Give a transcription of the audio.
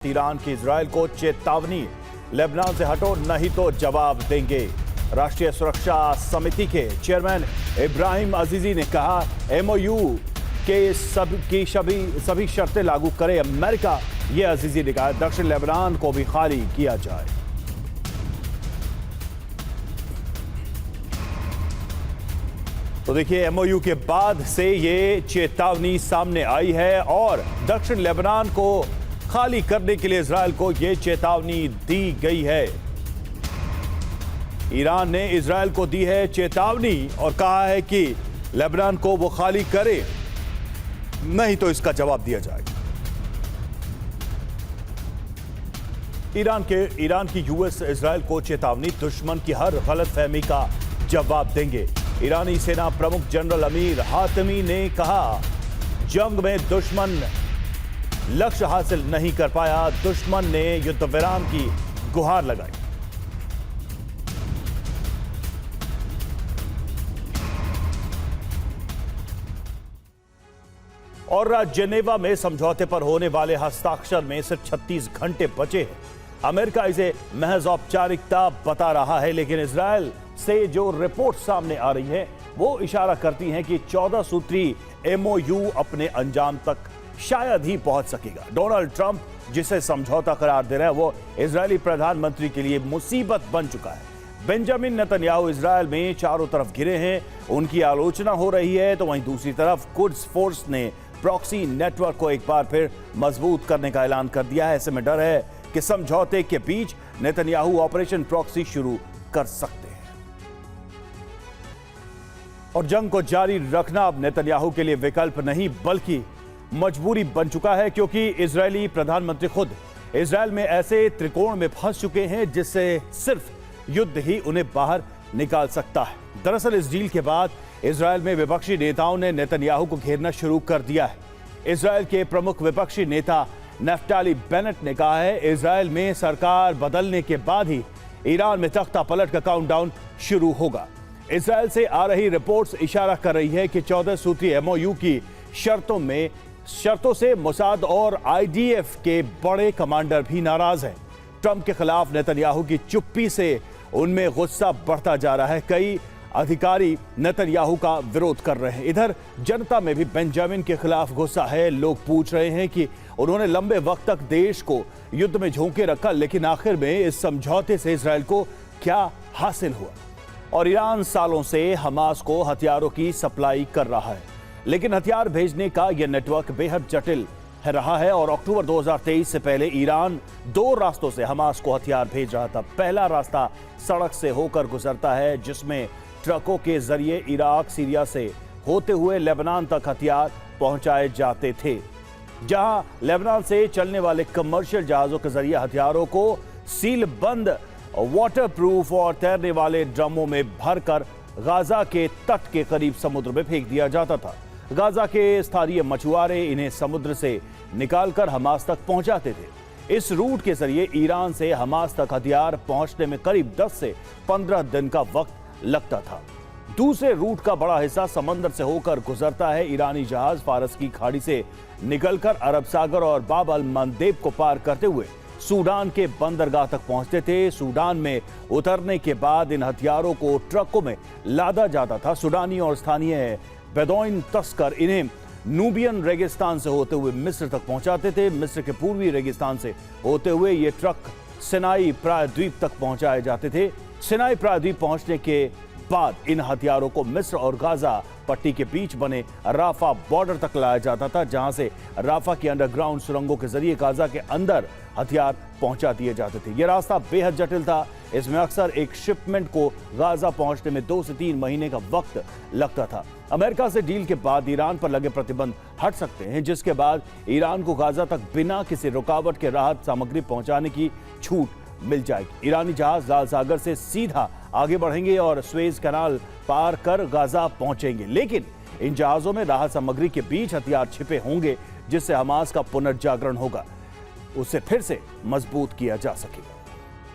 Iran की Israel को चेतावनी, लेबनान से हटो नहीं तो जवाब देंगे। राष्ट्रीय सुरक्षा समिति के चेयरमैन इब्राहिम अजीजी ने कहा, एमओयू के सभी शर्तें लागू करे अमेरिका। यह अजीजी ने कहा, दक्षिण लेबनान को भी खाली किया जाए। तो देखिए, एमओयू के बाद से ये चेतावनी सामने आई है और दक्षिण लेबनान को खाली करने के लिए इजरायल को यह चेतावनी दी गई है। ईरान ने इजरायल को दी है चेतावनी और कहा है कि लेबनान को वो खाली करे, नहीं तो इसका जवाब दिया जाएगा। ईरान की यूएस इजरायल को चेतावनी, दुश्मन की हर गलतफहमी का जवाब देंगे। ईरानी सेना प्रमुख जनरल अमीर हातमी ने कहा, जंग में दुश्मन लक्ष्य हासिल नहीं कर पाया, दुश्मन ने युद्ध विराम की गुहार लगाई। और जेनेवा में समझौते पर होने वाले हस्ताक्षर में सिर्फ 36 घंटे बचे हैं। अमेरिका इसे महज औपचारिकता बता रहा है, लेकिन इजरायल से जो रिपोर्ट सामने आ रही है वो इशारा करती हैं कि 14 सूत्री एमओयू अपने अंजाम तक शायद ही पहुंच सकेगा। डोनाल्ड ट्रंप जिसे समझौता करार दे रहे हैं वो इजरायली प्रधानमंत्री के लिए मुसीबत बन चुका है। बेंजामिन नेतन्याहू इजरायल में चारों तरफ घिरे हैं, उनकी आलोचना हो रही है, तो वहीं दूसरी तरफ कुड्स फोर्स ने प्रॉक्सी नेटवर्क को एक बार फिर मजबूत करने का ऐलान कर दिया है। ऐसे में डर है कि समझौते के बीच नेतन्याहू ऑपरेशन प्रॉक्सी शुरू कर सकते हैं और जंग को जारी रखना अब नेतन्याहू के लिए विकल्प नहीं बल्कि मजबूरी बन चुका है, क्योंकि इजरायली प्रधानमंत्री खुद इजरायल में ऐसे त्रिकोण में फंस चुके हैं जिससे सिर्फ युद्ध ही उन्हें बाहर निकाल सकता है। दरअसल इस डील के बाद इजरायल में विपक्षी नेताओं ने नेतन्याहू को घेरना शुरू कर दिया है। इजरायल के प्रमुख विपक्षी नेता नफ्ताली बेनेट ने कहा है, इजरायल में सरकार बदलने के बाद ही ईरान में तख्ता पलट का काउंटडाउन शुरू होगा। इजरायल से आ रही रिपोर्ट्स इशारा कर रही है कि 14 सूत्री एमओयू की शर्तों से मोसाद और आईडीएफ के बड़े कमांडर भी नाराज हैं। ट्रंप के खिलाफ नेतन्याहू की चुप्पी से उनमें गुस्सा बढ़ता जा रहा है। कई अधिकारी नेतन्याहू का विरोध कर रहे हैं। इधर जनता में भी बेंजामिन के खिलाफ गुस्सा है। लोग पूछ रहे हैं कि उन्होंने लंबे वक्त तक देश को युद्ध में झोंके रखा, लेकिन आखिर में इस समझौते से इजरायल को क्या हासिल हुआ। और ईरान सालों से हमास को हथियारों की सप्लाई कर रहा है, लेकिन हथियार भेजने का यह नेटवर्क बेहद जटिल रहा है और अक्टूबर 2023 से पहले ईरान 2 रास्तों से हमास को हथियार भेज रहा था। पहला रास्ता सड़क से होकर गुजरता है, जिसमें ट्रकों के जरिए इराक, सीरिया से होते हुए लेबनान तक हथियार पहुंचाए जाते थे, जहां लेबनान से चलने वाले कमर्शियल जहाजों के जरिए हथियारों को सील बंद, वाटरप्रूफ और तैरने वाले ड्रमों में भरकर गाजा के तट के करीब समुद्र में फेंक दिया जाता था। गाजा के स्थानीय मछुआरे इन्हें समुद्र से निकालकर हमास तक पहुंचाते थे। इस रूट के जरिए ईरान से हमास तक हथियार पहुंचने में करीब 10 से 15 दिन का वक्त लगता था। दूसरे रूट का बड़ा हिस्सा समंदर से होकर गुजरता है। ईरानी जहाज फारस की खाड़ी से निकलकर अरब सागर और बाब अल मंदेब को पार करते हुए सूडान के बंदरगाह तक पहुंचते थे। सूडान में उतरने के बाद इन हथियारों को ट्रकों में लादा जाता था। सूडानी और स्थानीय बेदौइन तस्कर इन्हें नूबियन रेगिस्तान से होते हुए मिस्र तक पहुंचाते थे। मिस्र के पूर्वी रेगिस्तान से होते हुए ये ट्रक सिनाई प्रायद्वीप तक पहुंचाए जाते थे। सिनाई प्रायद्वीप पहुंचने के बाद इन हथियारों को मिस्र और गाजा पट्टी के बीच बने राफा बॉर्डर तक लाया जाता था, जहां से राफा की अंडरग्राउंड सुरंगों के जरिए गाजा के अंदर हथियार पहुंचा दिए जाते थे। यह रास्ता बेहद जटिल था। इसमें अक्सर एक शिपमेंट को गाजा पहुंचने में 2 से 3 महीने का वक्त लगता था। अमेरिका से डील के बाद ईरान पर लगे प्रतिबंध हट सकते हैं, जिसके बाद ईरान को गाजा तक बिना किसी रुकावट के राहत सामग्री पहुंचाने की छूट मिल जाएगी। ईरानी जहाज लाल सागर से सीधा आगे बढ़ेंगे और स्वेज कैनाल पार कर गाजा पहुंचेंगे, लेकिन इन जहाजों में राहत सामग्री के बीच हथियार छिपे होंगे, जिससे हमास का पुनर्जागरण होगा, उसे फिर से मजबूत किया जा सकेगा।